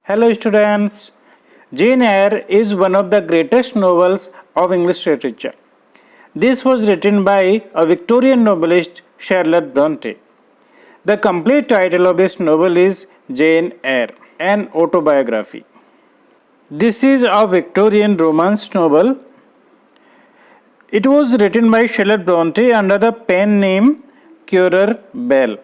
Hello students, Jane Eyre is one of the greatest novels of English literature. This was written by a Victorian novelist Charlotte Bronte. The complete title of this novel is Jane Eyre, an autobiography. This is a Victorian romance novel. It was written by Charlotte Bronte under the pen name Currer Bell.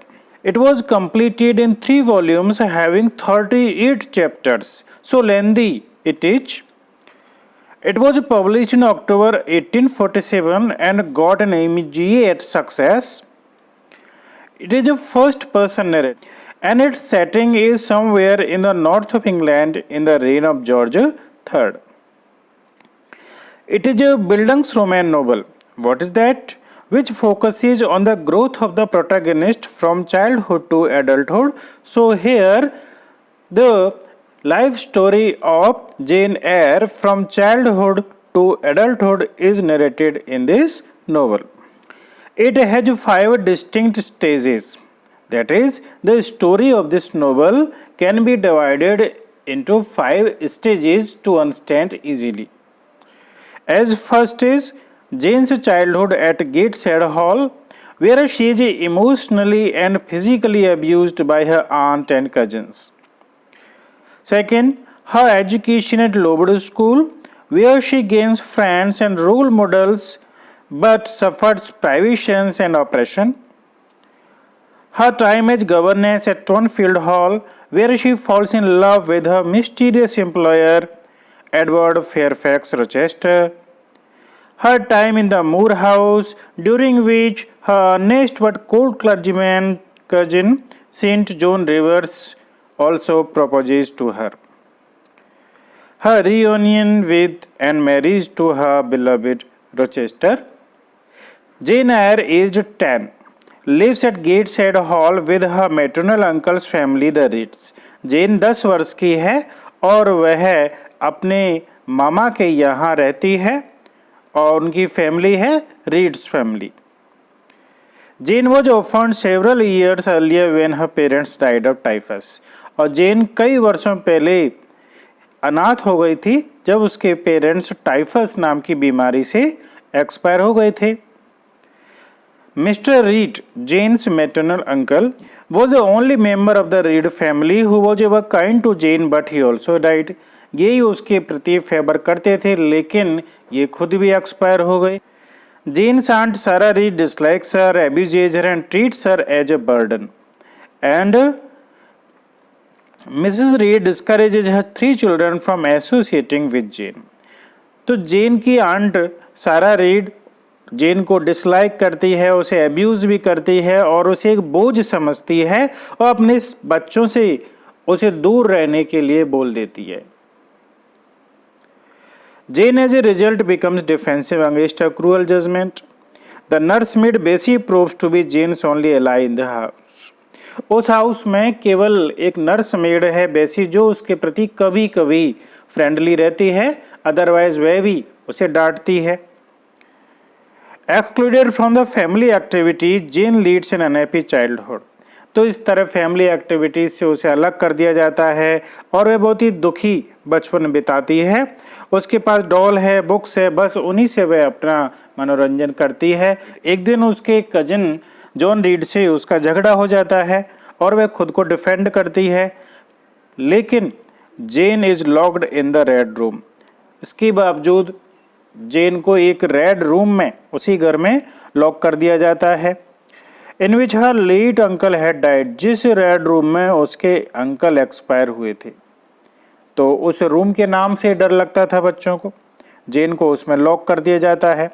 It was completed in 3 volumes having 38 chapters, so lengthy it is. It was published in October 1847 and got an immediate success. It is a first person narrative and its setting is somewhere in the north of England in the reign of George III. It is a Bildungsroman novel. What is that? Which focuses on the growth of the protagonist from childhood to adulthood. So here the life story of Jane Eyre from childhood to adulthood is narrated in this novel. It has 5 distinct stages. That is, the story of this novel can be divided into 5 stages to understand easily. As first is Jane's childhood at Gateshead Hall, where she is emotionally and physically abused by her aunt and cousins. Second, her education at Lowood School, where she gains friends and role models but suffers privations and oppression. Her time as governess at Thornfield Hall, where she falls in love with her mysterious employer, Edward Fairfax Rochester. Her time in the Moor House, during which her honest but cold clergyman cousin St. John Rivers also proposes to her. Her reunion with and marriage to her beloved Rochester. Jane Eyre, aged 10, lives at Gateshead Hall with her maternal uncle's family, the Reeds. Jane 10 वर्ष की है और वह अपने मामा के यहाँ रहती है और उनकी फैमिली है Reeds family. Jane was offered several years earlier when her parents died of typhus. और जेन कई वर्षों पहले अनाथ हो गई थी जब उसके पेरेंट्स टाइफस नाम की बीमारी से एक्सपायर हो गए थे. Mister Reed, Jane's maternal uncle, was the only member of the Reed family who was ever kind to Jane but he also died. ये उसके प्रति फेवर करते थे लेकिन ये खुद भी एक्सपायर हो गए. Jane's aunt Sarah Reed dislikes her, abuses her and treats her as a burden. And Mrs Reed discourages her 3 children from associating with Jane. तो जेन की आंट सारा रीड जेन को डिसलाइक करती है, उसे अब्यूज भी करती है और उसे एक बोझ समझती है और अपने बच्चों से उसे दूर रहने के लिए बोल देती है. Jane as a result becomes defensive against her cruel judgment. The nursemaid Bessie proves to be Jane's only ally in the house. उस हाउस में केवल एक नर्स मेड है बेसी जो उसके प्रति कभी कभी फ्रेंडली रहती है, अदरवाइज वह भी उसे डांटती है. Excluded from the family activity, Jane leads an unhappy childhood. तो इस तरह फैमिली एक्टिविटीज से उसे अलग कर दिया जाता है और वह बहुत ही दुखी बचपन बिताती है. उसके पास डॉल है, बुक्स है, बस उन्हीं से वह अपना मनोरंजन करती है. एक दिन उसके कजिन जॉन रीड से उसका झगड़ा हो जाता है और वह खुद को डिफेंड करती है, लेकिन Jane is locked in the red room. इसके बावजूद जेन को एक रेड रूम में उसी घर में लॉक कर दिया जाता है. इन विच हर लेट अंकल हैड डाइड. जिस रेड रूम में उसके अंकल एक्सपायर हुए थे, तो उस रूम के नाम से डर लगता था बच्चों को. जेन को उसमें लॉक कर दिया जाता है.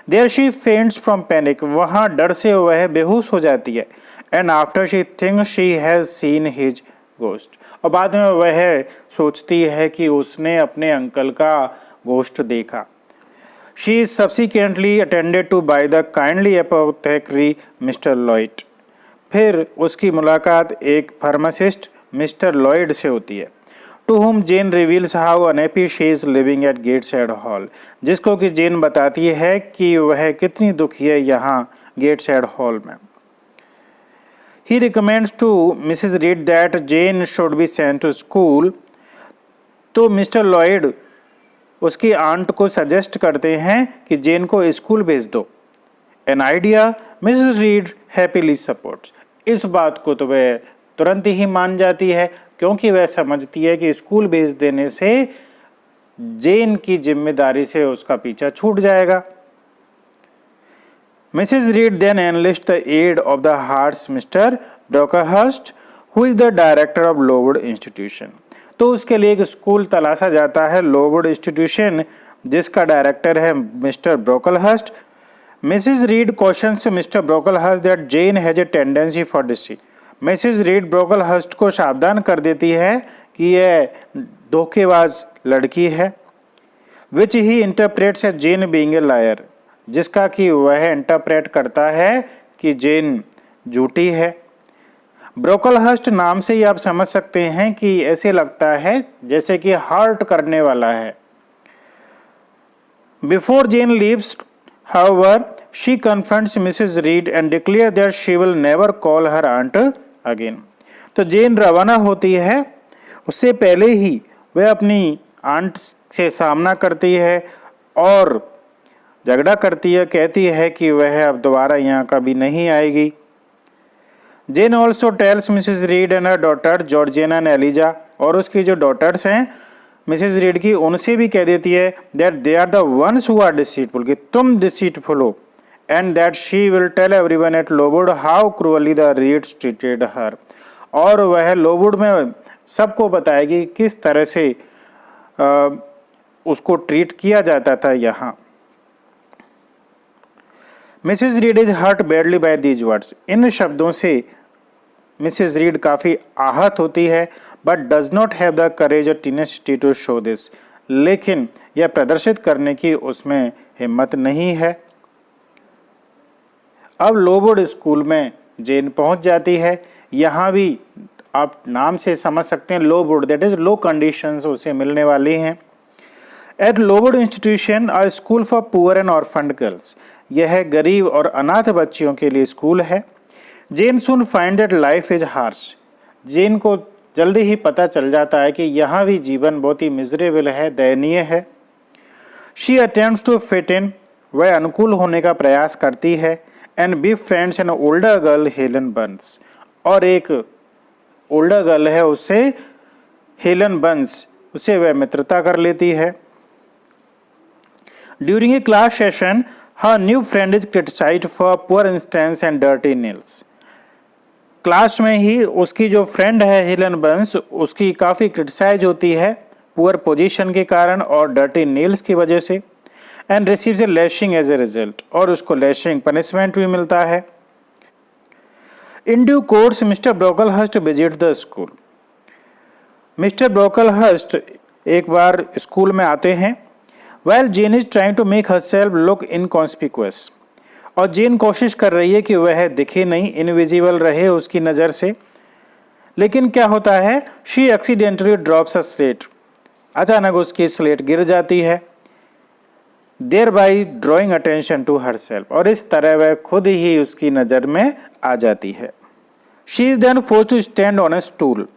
There she faints from panic. वहाँ डर से वह बेहोश हो जाती है. And after she thinks she has seen his ghost. और बाद में वह सोचती है कि उसने अपने अंकल का गोस्ट देखा. She is subsequently attended to by the kindly apothecary Mr. Lloyd. फिर उसकी मुलाकात एक फार्मासिस्ट मिस्टर लॉयड से होती है. To whom Jane reveals how unhappy she is living at Gateshead Hall. जिसको कि जेन बताती है कि वह कितनी दुखी है यहाँ गेट्सहेड हॉल में. He recommends to Mrs. Reed that Jane should be sent to school तो मिस्टर लॉयड उसकी आंट को सजेस्ट करते हैं कि जेन को स्कूल भेज दो। An idea Mrs read happily supports. इस बात को तो वह तुरंत ही मान जाती है, क्योंकि वह समझती है कि स्कूल भेज देने से जेन की जिम्मेदारी से उसका पीछा छूट जाएगा। Mrs Reed then enlist the aid of the horse Mr Brocklehurst who is the director of Lowood institution. तो उसके लिए एक स्कूल तलाशा जाता है, लोवुड इंस्टीट्यूशन, जिसका डायरेक्टर है Mr Brocklehurst. Mrs Reed questions Mr Brocklehurst that Jane has a tendency for deceit. Mrs Reed Brocklehurst को सावधान कर देती है कि यह धोखेबाज लड़की है। Which he interprets a Jane being a liar, जिसका कि वह इंटरप्रेट करता है कि जेन झूठी है। ब्रोकलहर्स्ट नाम से ही आप समझ सकते हैं कि ऐसे लगता है जैसे कि हर्ट करने वाला है। Before Jane leaves however she confronts Mrs. Reed and declares that she will never call her aunt again। तो जेन रवाना होती है, उससे पहले ही वह अपनी आंट से सामना करती है और झगड़ा करती है, कहती है कि वह अब दोबारा यहाँ कभी नहीं आएगी। Jane also tells Mrs Reed and her daughter Georgiana and Eliza, और उसकी जो डॉटर्स हैं मिसेस रीड की, उनसे भी कह देती है that they are the ones who are deceitful, कि तुम डिसीटफुल हो, and that she will tell everyone at Lowood how cruelly the Reeds treated her, और वह लोवुड में सबको बताएगी किस तरह से उसको ट्रीट किया जाता था यहाँ। Mrs Reed is hurt badly by these words. इन शब्दों से मिसेस रीड काफ़ी आहत होती है, but does not have the courage और टेनेसिटी टू शो दिस, लेकिन यह प्रदर्शित करने की उसमें हिम्मत नहीं है। अब लोवुड स्कूल में जेन पहुंच जाती है। यहाँ भी आप नाम से समझ सकते हैं Lowood, that is low conditions उसे मिलने वाली हैं। At Lowood institution a school for poor and orphaned girls, यह गरीब और अनाथ बच्चियों के लिए स्कूल है। Jane soon find that life is harsh, Jane को जल्दी ही पता चल जाता है कि यहाँ भी जीवन बहुत ही मिजरेबल है, दयनीय है। She attempts to fit in, वह अनुकूल होने का प्रयास करती है। And be friends an older girl Helen Burns, और एक ओल्डर गर्ल है उससे हेलन बंस, उसे वह मित्रता कर लेती है। During a class session her new friend is criticised for poor instance and dirty nails. Class में ही उसकी जो फ्रेंड है हेलन बंस, उसकी काफ़ी क्रिटिसाइज होती है पुअर पोजीशन के कारण और डर्टी नेल्स की वजह से। And receives a lashing as a result, और उसको लैशिंग पनिशमेंट भी मिलता है। In due course Mr Brocklehurst visit the school. Mr Brocklehurst एक बार स्कूल में आते हैं। Well Jane is trying to make herself look inconspicuous, और जेन कोशिश कर रही है कि वह दिखे नहीं, इनविजिबल रहे उसकी नज़र से। लेकिन क्या होता है, she accidentally drops a slate, अचानक उसकी स्लेट गिर जाती है। Thereby drawing attention to herself, और इस तरह वह खुद ही उसकी नज़र में आ जाती है। She is then forced to stand on a stool,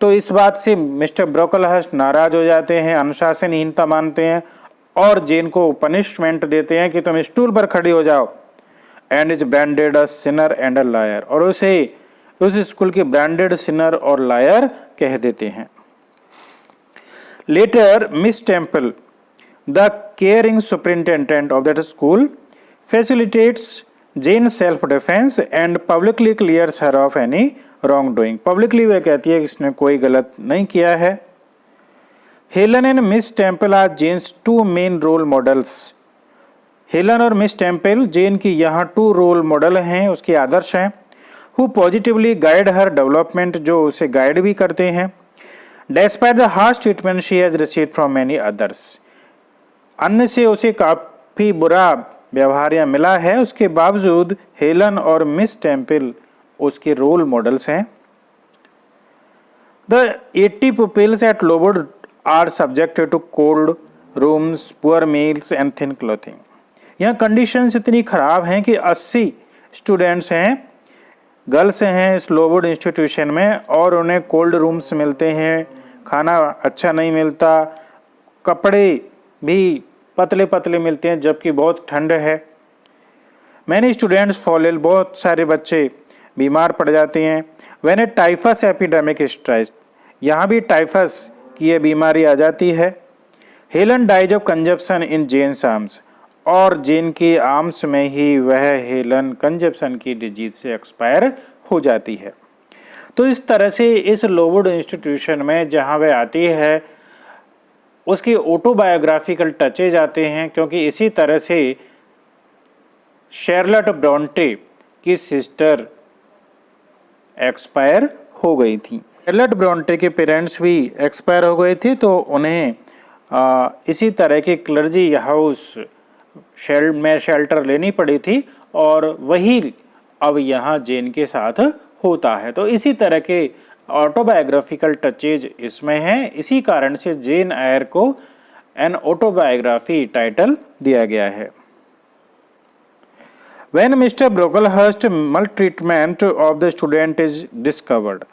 तो इस बात से मिस्टर ब्रोकलहर्स्ट नाराज हो जाते हैं, अनुशासनहीनता मानते हैं और जेन को पनिशमेंट देते हैं कि तुम स्टूल पर खड़ी हो जाओ। And is branded a Sinner and a liar, और उसे उस स्कूल के ब्रांडेड सिनर और लायर कह देते हैं। Later Miss Temple, the caring superintendent of that school, facilitates Jane self defence and publicly clears her of any wrongdoing. Publicly वह कहती है कि इसने कोई गलत नहीं किया है। Helen and Miss Temple are Jane's two main role models. Helen और मिस टेम्पल जेन की यहाँ टू रोल मॉडल हैं, उसके आदर्श हैं। Who positively guide her development, जो उसे गाइड भी करते हैं। Despite the harsh treatment she has received from many others, अन्य से उसे काफ़ी बुरा व्यवहार यहाँ मिला है, उसके बावजूद हेलन और मिस टेम्पल उसके रोल मॉडल्स हैं। The 80 pupils at Lowood are subjected to cold rooms, poor meals and thin clothing। यहाँ कंडीशंस इतनी ख़राब हैं कि 80 स्टूडेंट्स हैं, गर्ल्स हैं इस लोवुड इंस्टीट्यूशन में, और उन्हें कोल्ड रूम्स मिलते हैं, खाना अच्छा नहीं मिलता, कपड़े भी पतले पतले मिलते हैं जबकि बहुत ठंड है। मैनी स्टूडेंट्स फॉल इल, बहुत सारे बच्चे बीमार पड़ जाते हैं। When a typhus epidemic strikes, यहाँ भी टाइफस की ये बीमारी आ जाती है। Helen dies of consumption in Jane's arms, और जेन के आर्म्स में ही वह हेलन कंजप्शन की डिजीज से एक्सपायर हो जाती है। तो इस तरह से इस लोवुड इंस्टीट्यूशन में जहाँ वह आती है उसकी ऑटोबायोग्राफिकल टचेज आते हैं, क्योंकि इसी तरह से शार्लेट ब्रॉन्टे की सिस्टर एक्सपायर हो गई थी। शार्लेट ब्रॉन्टे के पेरेंट्स भी एक्सपायर हो गए थे, तो उन्हें इसी तरह के क्लर्जी हाउस में शेल्टर लेनी पड़ी थी, और वही अब यहाँ जेन के साथ होता है। तो इसी तरह के ऑटोबायोग्राफिकल टचेज इसमें हैं, इसी कारण से जेन एयर को एन ऑटोबायोग्राफी टाइटल दिया गया है। When Mr. Brocklehurst maltreatment of the student is discovered,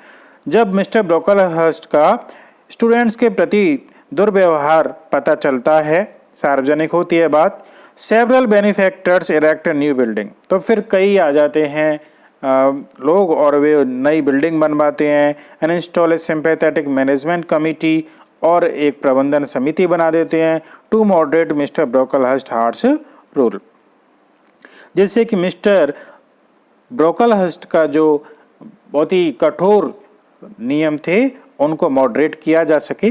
जब मिस्टर ब्रोकलहर्स्ट का स्टूडेंट्स के प्रति दुर्व्यवहार पता चलता है, सार्वजनिक होती है बात, सेवरल बेनिफैक्टर्स इरेक्ट न्यू बिल्डिंग, तो फिर कई आ जाते हैं लोग और वे नई बिल्डिंग बनवाते हैं। And install a sympathetic management committee, और एक प्रबंधन समिति बना देते हैं to moderate Mr Brocklehurst harsh rule, जिससे कि मिस्टर ब्रोकलहर्स्ट का जो बहुत ही कठोर नियम थे उनको मॉडरेट किया जा सके।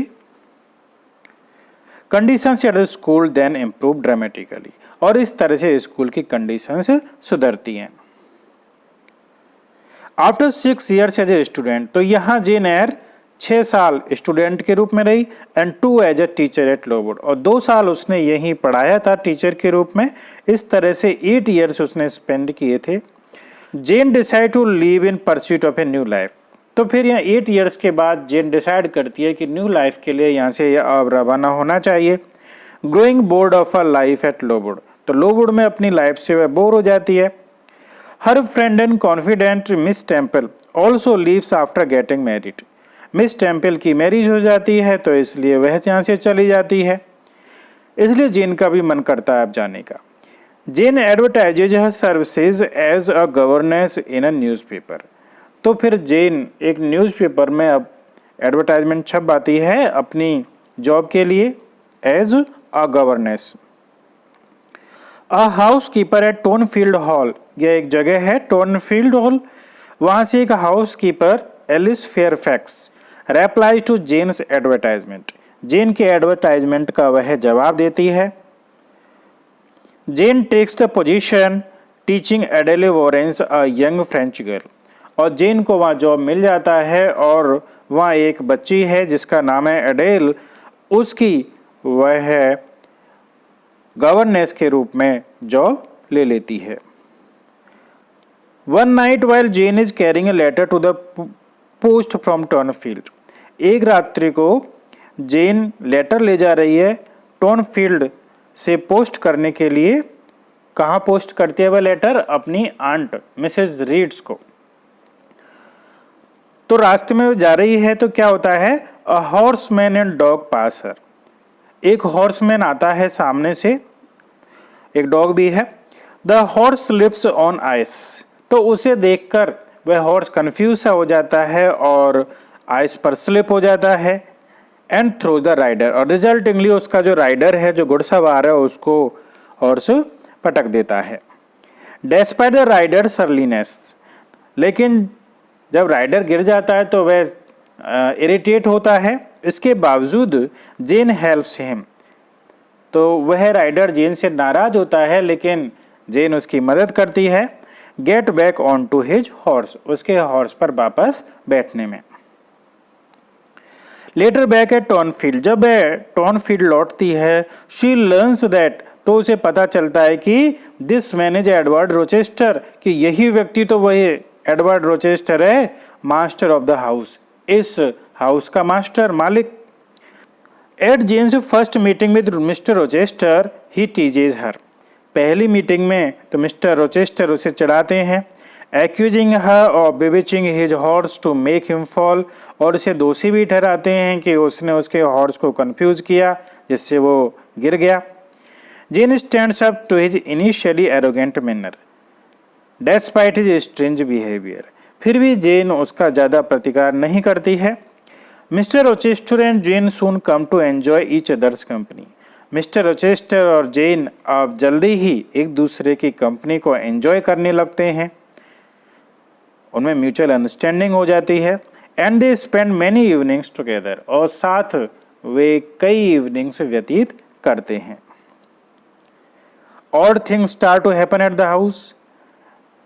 Conditions at the school then improve dramatically, और इस तरह से स्कूल की कंडीशंस सुधरती हैं। After 6 years as a student, तो यहाँ जेन एयर 6 साल स्टूडेंट के रूप में रही, and 2 as a teacher at Lowood, और 2 साल उसने यहीं पढ़ाया था टीचर के रूप में। इस तरह से 8 years उसने स्पेंड किए थे। Jane decide to leave in pursuit of a new life, तो फिर यहाँ 8 years के बाद जेन डिसाइड करती है कि न्यू लाइफ के लिए यहाँ से अब रवाना होना चाहिए। Growing bored of a life at Lowood, तो लोवुड में अपनी लाइफ से वह बोर हो जाती है। Her friend and confidant Miss Temple also leaves after getting married, Miss Temple की मैरिज हो जाती है तो इसलिए वह यहाँ से चली जाती है, इसलिए जेन का भी मन करता है अब जाने का। Jane advertises her services as a governess in a newspaper, तो फिर जेन एक न्यूज़पेपर में अब एडवर्टाइजमेंट छप आती है अपनी जॉब के लिए, as a governess. A housekeeper at Thornfield Hall, यह एक जगह है टोनफील्ड हॉल, वहाँ से एक housekeeper Alice Fairfax reply to Jane's advertisement, Jane के एडवर्टाइजमेंट का वह जवाब देती है। Jane takes the position teaching Adele Varens a young French girl, और जेन को वहाँ जॉब मिल जाता है, और वहाँ एक बच्ची है जिसका नाम है एडेल, उसकी वह गवर्नेंस के रूप में जॉब ले लेती है। One night while Jane is carrying a letter to the post from Thornfield, एक रात्रि को जेन लेटर ले जा रही है टॉर्नफील्ड से पोस्ट करने के लिए। कहाँ पोस्ट करती है वह लेटर? अपनी आंट मिसेस रीड्स को। तो रास्ते में वो जा रही है तो क्या होता है, अ हॉर्समैन एंड डॉग पास हर, एक हॉर्समैन आता है सामने से, एक डॉग भी है। The horse slips on ice, तो उसे देखकर वह हॉर्स कंफ्यूज सा हो जाता है और आइस पर स्लिप हो जाता है। एंड थ्रो द राइडर, और रिजल्टिंगली उसका जो राइडर है, जो घुड़सवार है, उसको हॉर्स पटक देता है। डेस्पाइट द राइडर सरलीनेस, लेकिन जब राइडर गिर जाता है तो वह इरिटेट होता है, इसके बावजूद जेन हेल्प्स हिम, तो वह राइडर जेन से नाराज होता है लेकिन जेन उसकी मदद करती है। Get back on to his horse, उसके हॉर्स पर वापस बैठने में। लेटर बैक एट टॉर्नफील्ड, जब वह टॉर्नफील्ड लौटती है, शी लर्न्स दैट, तो उसे पता चलता है कि this man is Edward Rochester, कि यही व्यक्ति तो वही एडवर्ड रोचेस्टर है, मास्टर ऑफ द हाउस, इस हाउस का मास्टर, मालिक। At Jane's first meeting with Mr Rochester he teases her, पहली मीटिंग में तो मिस्टर रोचेस्टर उसे चढ़ाते हैं। accusing her of bewitching his horse to make him fall, और उसे दोषी भी ठहराते हैं कि उसने उसके हॉर्स को कंफ्यूज किया जिससे वो गिर गया। Jane stands up to his initially arrogant manner, despite his strange behavior. फिर भी जेन उसका ज़्यादा प्रतिकार नहीं करती है। Mister Rochester and Jane soon come to enjoy each other's company. Mister Rochester और जेन अब जल्दी ही एक दूसरे की कंपनी को एंजॉय करने लगते हैं, उनमें म्यूचुअल अंडरस्टैंडिंग हो जाती है। And they spend many evenings together, और साथ वे कई इवनिंग्स व्यतीत करते हैं। Odd things start to happen at the house.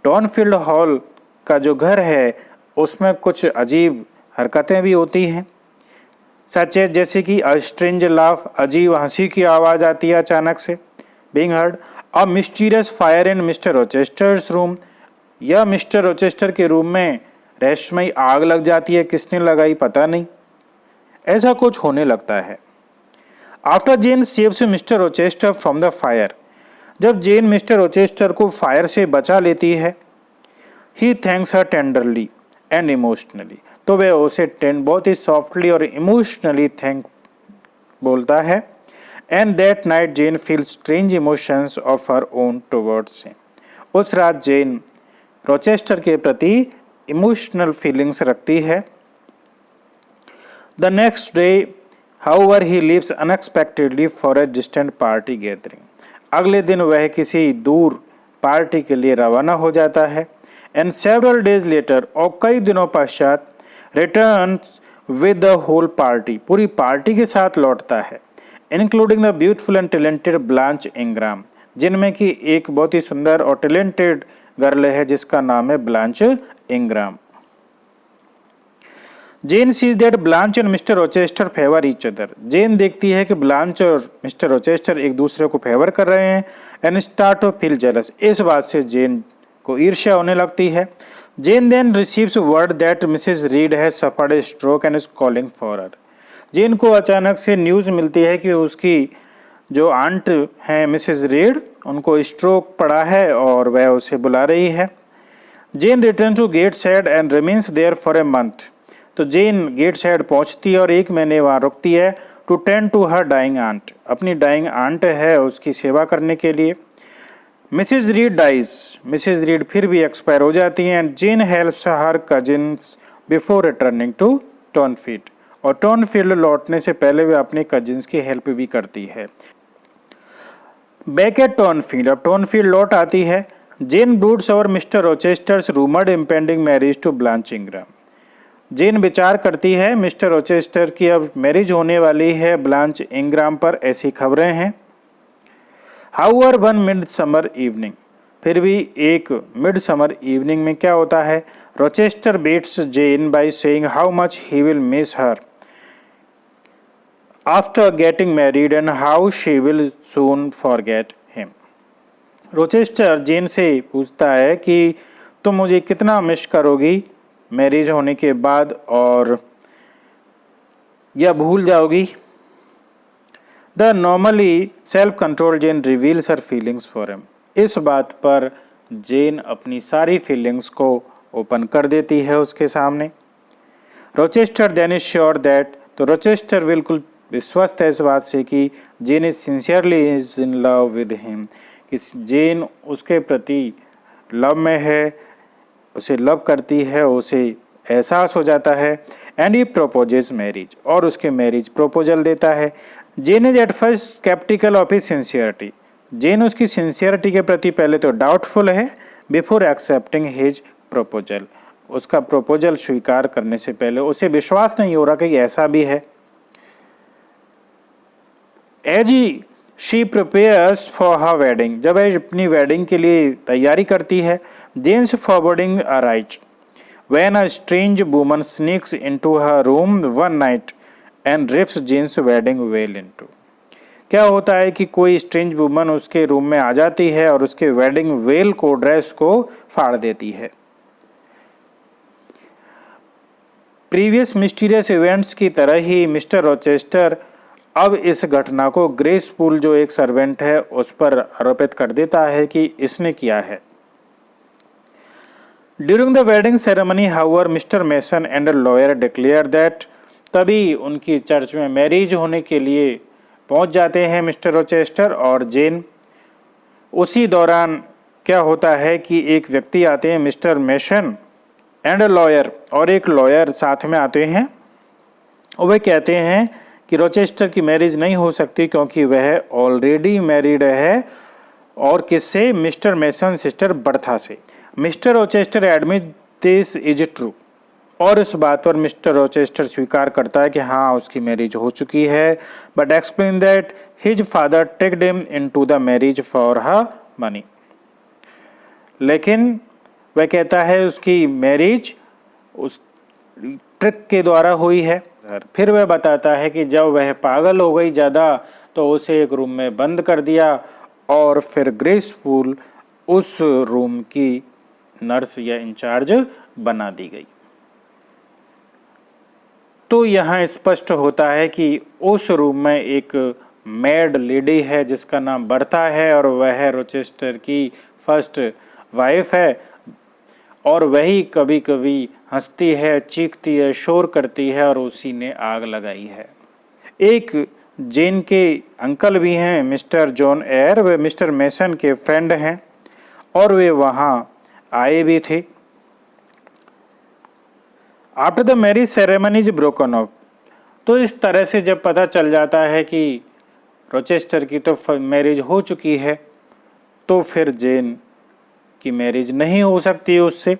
Thornfield Hall का जो घर है उसमें कुछ अजीब हरकतें भी होती हैं। सच है, जैसे कि अ स्ट्रेंज लाफ, अजीब हंसी की आवाज़ आती है अचानक से, being heard. A mysterious fire in Mr Rochester's room, या मिस्टर रोचेस्टर के रूम में रहस्यमयी आग लग जाती है, किसने लगाई पता नहीं, ऐसा कुछ होने लगता है। After Jane saves Mr Rochester from the fire, जब जेन मिस्टर रोचेस्टर को फायर से बचा लेती है, he thanks her tenderly and emotionally, तो वह उसे बहुत ही सॉफ्टली और इमोशनली थैंक बोलता है। And that night Jane feel strange emotions of her own towards him, उस रात जेन रोचेस्टर के प्रति इमोशनल फीलिंग्स रखती है। The next day however he leaves unexpectedly for a distant party gathering, अगले दिन वह किसी दूर पार्टी के लिए रवाना हो जाता है। एंड सेवरल डेज लेटर, और कई दिनों पश्चात, returns with the whole party, पूरी पार्टी के साथ लौटता है, including the beautiful and talented Blanche Ingram, जिनमें कि एक बहुत ही सुंदर और टैलेंटेड गर्ल है जिसका नाम है Blanche Ingram. Jane sees that Blanche and Mr Rochester favour each other, Jane देखती है कि ब्लांच और मिस्टर रोचेस्टर एक दूसरे को फेवर कर रहे हैं। And start to feel jealous, इस बात से जेन को ईर्ष्या होने लगती है। Jane then receives word that Mrs Reed has suffered a stroke and is calling for her, Jane को अचानक से न्यूज़ मिलती है कि उसकी जो आंट हैं मिसेस रीड, उनको स्ट्रोक पड़ा है और वह उसे बुला रही है। Jane return to Gateshead and remains there for a month, तो जेन गेटसहेड पहुंचती है और एक महीने वहाँ रुकती है। To tend to her dying aunt, अपनी डाइंग आंट है उसकी सेवा करने के लिए। Mrs Reed dies, Mrs Reed फिर भी एक्सपायर हो जाती हैं। And Jane helps her cousins before returning to Thornfield, और टॉनफील्ड लौटने से पहले वे अपने कजिन्स की हेल्प भी करती है। बैक एट टॉनफील्ड, अब टॉनफील्ड लौट आती है। Jane broods over Mr Rochester's rumoured impending marriage to Blanche Ingram, Jane विचार करती है मिस्टर रोचेस्टर की अब मैरिज होने वाली है ब्लांच इंग्राम पर, ऐसी खबरें हैं। However one mid summer evening, फिर भी एक मिड समर इवनिंग में क्या होता है, Rochester baits Jane by saying how much he will miss her after getting married and how she will soon forget him. Rochester Jane से पूछता है कि तुम मुझे कितना मिस करोगी मैरिज होने के बाद, और या भूल जाओगी। The normally self control Jane reveals her feelings for him, इस बात पर जेन अपनी सारी फीलिंग्स को ओपन कर देती है उसके सामने। Rochester then is sure that, तो रोचेस्टर बिल्कुल विश्वस्त है इस बात से कि Jane is sincerely is in love with him, कि जेन उसके प्रति लव में है, उसे लव करती है, उसे एहसास हो जाता है। एंड ही प्रोपोजेस मैरिज, और उसके मैरिज प्रोपोजल देता है। Jane is at first sceptical of his sincerity, Jane उसकी सिंसियरिटी के प्रति पहले तो डाउटफुल है बिफोर एक्सेप्टिंग हिज प्रोपोजल, उसका प्रोपोजल स्वीकार करने से पहले उसे विश्वास नहीं हो रहा कि ऐसा भी है। As she prepares for her wedding, जब वह अपनी वेडिंग के लिए तैयारी करती है। Jane's forwarding arise when a strange woman sneaks into her room one night and rips Jane's wedding veil into, क्या होता है कि कोई स्ट्रेंज वुमन उसके रूम में आ जाती है और उसके वेडिंग वेल को, ड्रेस को फाड़ देती है। प्रीवियस मिस्टीरियस इवेंट्स की तरह ही मिस्टर रोचेस्टर अब इस घटना को ग्रेसफुल जो एक सर्वेंट है उस पर आरोपित कर देता है कि इसने किया है। During the wedding ceremony however mister mason and lawyer declare that, तभी उनकी चर्च में मैरिज होने के लिए पहुंच जाते हैं मिस्टर रोचेस्टर और जेन। उसी दौरान क्या होता है कि एक व्यक्ति आते हैं, मिस्टर मेसन एंड लॉयर, और एक लॉयर साथ में आते हैं। वे कहते हैं कि रोचेस्टर की मैरिज नहीं हो सकती क्योंकि वह ऑलरेडी मैरिड है, और किससे? मिस्टर मेसन सिस्टर बर्था से। Mister Rochester admit this is true, और इस बात पर मिस्टर रोचेस्टर स्वीकार करता है कि हाँ उसकी मैरिज हो चुकी है, but explain that his father tricked him into the marriage for her money. लेकिन वह कहता है उसकी मैरिज उस ट्रिक के द्वारा हुई है। फिर वह बताता है कि जब वह पागल हो गई ज़्यादा तो उसे एक रूम में बंद कर दिया और फिर ग्रेसफुल उस रूम की नर्स या इंचार्ज बना दी गई। तो यहाँ स्पष्ट होता है कि उस रूम में एक मैड लेडी है जिसका नाम बर्था है, और वह रोचेस्टर की फर्स्ट वाइफ है, और वही कभी कभी हंसती है, चीखती है, शोर करती है, और उसी ने आग लगाई है। एक जेन के अंकल भी हैं, मिस्टर जॉन एयर, वे मिस्टर मेसन के फ्रेंड हैं और वे वहाँ आए भी थे। After the marriage ceremony is broken of, तो इस तरह से जब पता चल जाता है कि रोचेस्टर की तो मैरिज हो चुकी है, तो फिर जेन की मैरिज नहीं हो सकती उससे।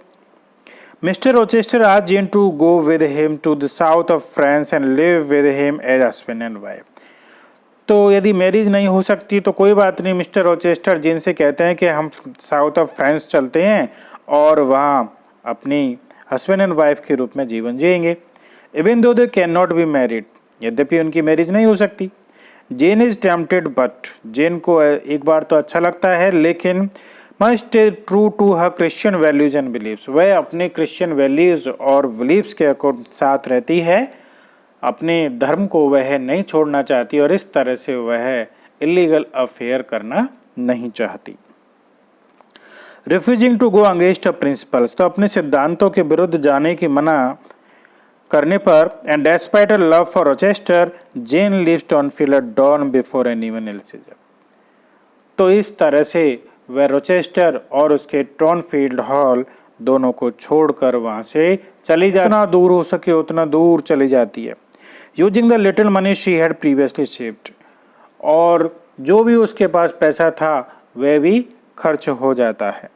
मिस्टर रोचेस्टर आज Jane to go with him to the south of France and live with him as husband and wife. तो यदि मैरिज नहीं हो सकती तो कोई बात नहीं, मिस्टर रोचेस्टर जेन से कहते हैं कि हम साउथ ऑफ फ्रांस चलते हैं और वहाँ अपनी हस्बैंड एंड वाइफ के रूप में जीवन जिएंगे। Even though they can not be married, यद्यपि उनकी मैरिज नहीं हो सकती। Jane is tempted, but Jane को एक बार तो अच्छा लगता है, लेकिन must stay true to her Christian values and beliefs, वह अपने क्रिश्चियन वैल्यूज और बिलीव्स के साथ रहती है, अपने धर्म को वह नहीं छोड़ना चाहती और इस तरह से वह इलीगल अफेयर करना नहीं चाहती। Refusing to go against principles, तो अपने सिद्धांतों के विरुद्ध जाने की मना करने पर, and despite a love for Rochester Jane leaves Thornfield dawn before anyone else. तो इस तरह से वह रोचेस्टर और उसके टॉनफील्ड हॉल दोनों को छोड़कर वहाँ से चली जाती, जितना दूर हो सके उतना दूर चली जाती है। Using the little money she had previously saved, और जो भी उसके पास पैसा था वह भी खर्च हो जाता है।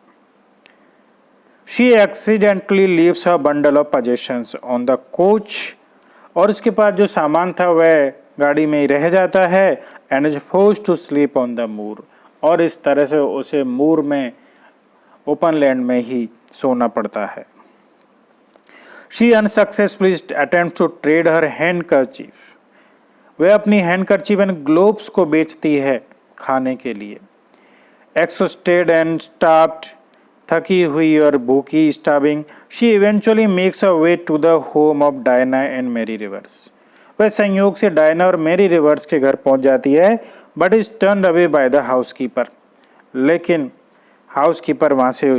She accidentally leaves her bundle of possessions on the coach, और उसके पास जो सामान था वह गाड़ी में ही रह जाता है, and is forced to sleep on the moor, और इस तरह से उसे मूर में ओपन लैंड में ही सोना पड़ता है। She unsuccessfully attempts to trade her handkerchief, वह अपनी हैंडकरचीफ एंड ग्लोब्स को बेचती है खाने के लिए। Exhausted and starved, थकी हुई और भूखी, starving, she eventually makes a way to the home of Diana and Mary Rivers, वह संयोग से डायना और मैरी रिवर्स के घर पहुंच जाती है, but is turned away by the housekeeper, लेकिन हाउसकीपर वहाँ से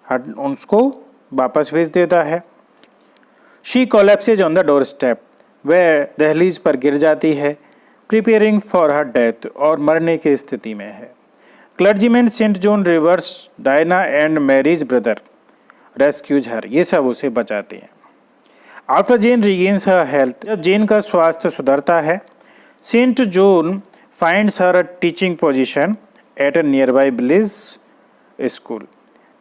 उसको वापस भेज देता है। She collapses on the doorstep, वह दहलीज पर गिर जाती है, प्रिपेयरिंग फॉर हर डेथ, और मरने की स्थिति में है। Clergyman Saint John Rivers Diana and Mary's brother rescues her, ये सब उसे बचाते हैं। After Jane regains her health, जब जेन का स्वास्थ्य सुधरता है, Saint John finds her a teaching position at a nearby village school,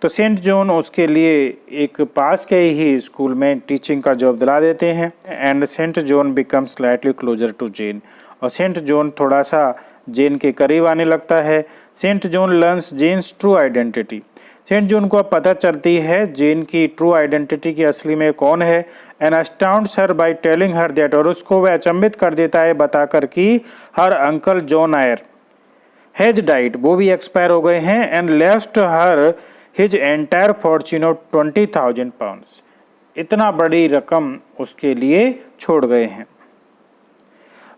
तो सेंट जॉन उसके लिए एक पास के ही स्कूल में टीचिंग का जॉब दिला देते हैं। And Saint John become slightly closer to Jane, और सेंट जॉन थोड़ा सा जेन के करीब आने लगता है। Saint John learns Jane's true identity, Saint John को अब पता चलती है जेन की ट्रू आइडेंटिटी की असली में कौन है। And astounds her by telling her that, और उसको वह अचंभित कर देता है बताकर कि her uncle John Eyre has died, वो भी एक्सपायर हो गए हैं, and left her his entire fortune of 20,000 pounds, इतना बड़ी रकम उसके लिए छोड़ गए हैं।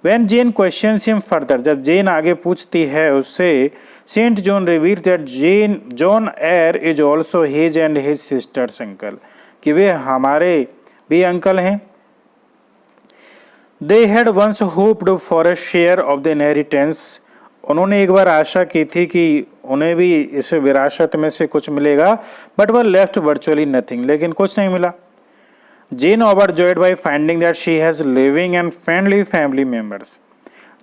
When Jane questions him further, जब जेन आगे पूछती है उससे, Saint John reveal that John Eyre is also his and his sisters uncle, कि वे हमारे भी अंकल हैं। They had once hoped for a share of the inheritance, उन्होंने एक बार आशा की थी कि उन्हें भी इस विरासत में से कुछ मिलेगा, but were left virtually nothing, लेकिन कुछ नहीं मिला। Jane overjoyed by finding that she has living and friendly family members,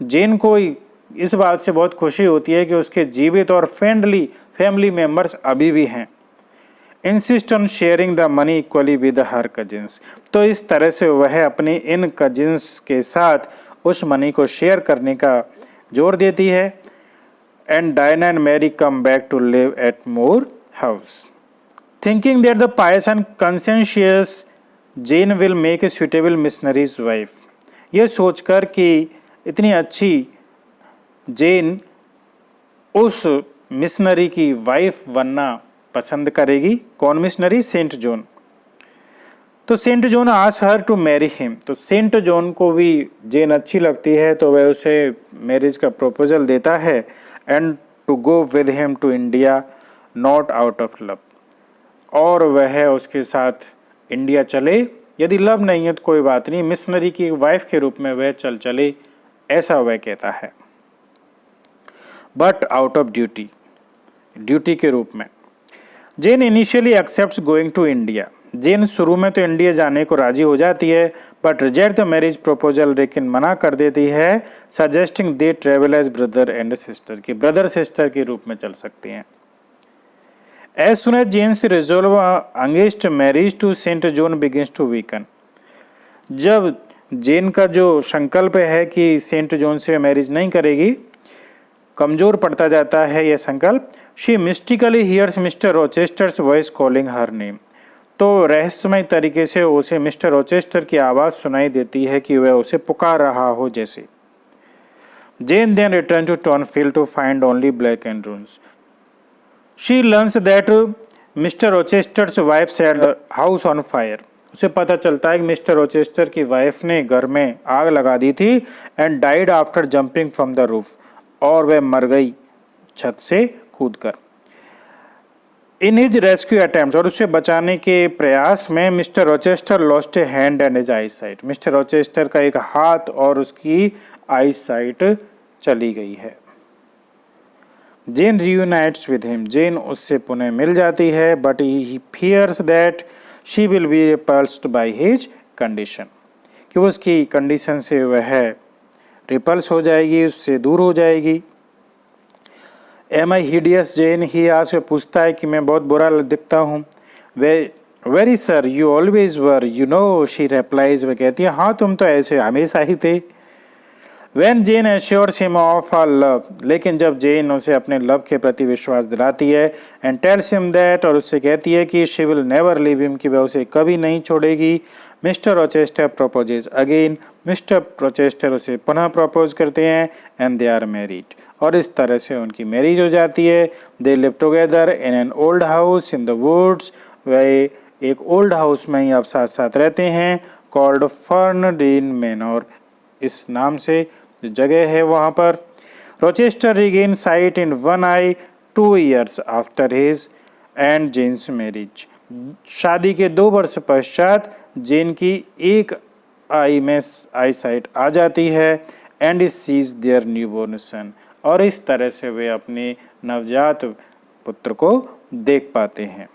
Jane को इस बात से बहुत खुशी होती है कि उसके जीवित और फ्रेंडली फैमिली मेंबर्स अभी भी हैं। Insist on sharing the money equally with her cousins, तो इस तरह से वह अपनी इन कजिन्स के साथ उस मनी को शेयर करने का जोर देती है। And Diana and Mary come back to live at Moor House, thinking that the pious and conscientious Jane will make a suitable missionary's wife, ये सोचकर कि इतनी अच्छी जेन उस मिशनरी की वाइफ बनना पसंद करेगी। कौन मिशनरी? Saint John. तो Saint John ask her to marry him, तो सेंट जॉन को भी जेन अच्छी लगती है तो वह उसे मैरिज का प्रपोजल देता है। And to go with him to India not out of love, और वह उसके साथ इंडिया चले, यदि लव नहीं है तो कोई बात नहीं, मिशनरी की वाइफ के रूप में वह चले, ऐसा वह कहता है। But out of duty, duty के रूप में। Jane initially accepts going to India, जेन शुरू में तो इंडिया जाने को राजी हो जाती है, but reject the marriage proposal, लेकिन मना कर देती है। Suggesting they travel as brother and sister, की ब्रदर सिस्टर के रूप में चल सकती हैं। As soon as Jane's resolve against marriage to Saint John begins to weaken, जब जेन का जो संकल्प है कि सेंट जॉन से मैरिज नहीं करेगी कमजोर पड़ता जाता है यह संकल्प, she mystically hears Mr Rochester's voice calling her name, तो रहस्यमय तरीके से उसे मिस्टर रोचेस्टर की आवाज़ सुनाई देती है कि वह उसे पुकार रहा हो जैसे। Jane then return to Thornfield to find only black and ruins, She learns that Mr. Rochester's wife set the house on fire, उसे पता चलता है कि मिस्टर रोचेस्टर की वाइफ ने घर में आग लगा दी थी। And died after jumping from the roof, और वह मर गई छत से कूदकर। इन हिज रेस्क्यू अटेम्प्ट्स, और उसे बचाने के प्रयास में mister Rochester lost A hand and his I site, mister Rochester का एक हाथ और उसकी आई साइट चली गई है। जेन रियूनाइट्स विद हिम, जेन उससे पुनः मिल जाती है, but he fears that she will be repulsed by his condition, कि उसकी कंडीशन से वह रिपल्स हो जाएगी, उससे दूर हो जाएगी। Am I hideous Jane, he asks, पूछता है कि मैं बहुत बुरा दिखता हूँ। Very sir you always were you know, she replies, वह कहती है हाँ तुम तो ऐसे हमेशा ही थे। When Jane assures him of her love, लेकिन जब जेन उसे अपने लव के प्रति विश्वास दिलाती है, and tells him that, और उससे कहती है कि she will never leave him, कि वह उसे कभी नहीं छोड़ेगी। Mister Rochester proposes again, mister Rochester उसे पुनः प्रपोज करते हैं, and they are married, और इस तरह से उनकी मैरिज हो जाती है। They live together in an old house in the woods, वह एक ओल्ड हाउस में ही अब साथ साथ रहते हैं, called फर्नडीन मैनर, इस नाम से जो जगह है वहाँ पर। Rochester regain sight in one eye 2 years after his and Jane's marriage, शादी के 2 वर्ष पश्चात जेन की एक आई में आई साइट आ जाती है। एंड सीज देयर न्यूबॉर्न सन, और इस तरह से वे अपने नवजात पुत्र को देख पाते हैं।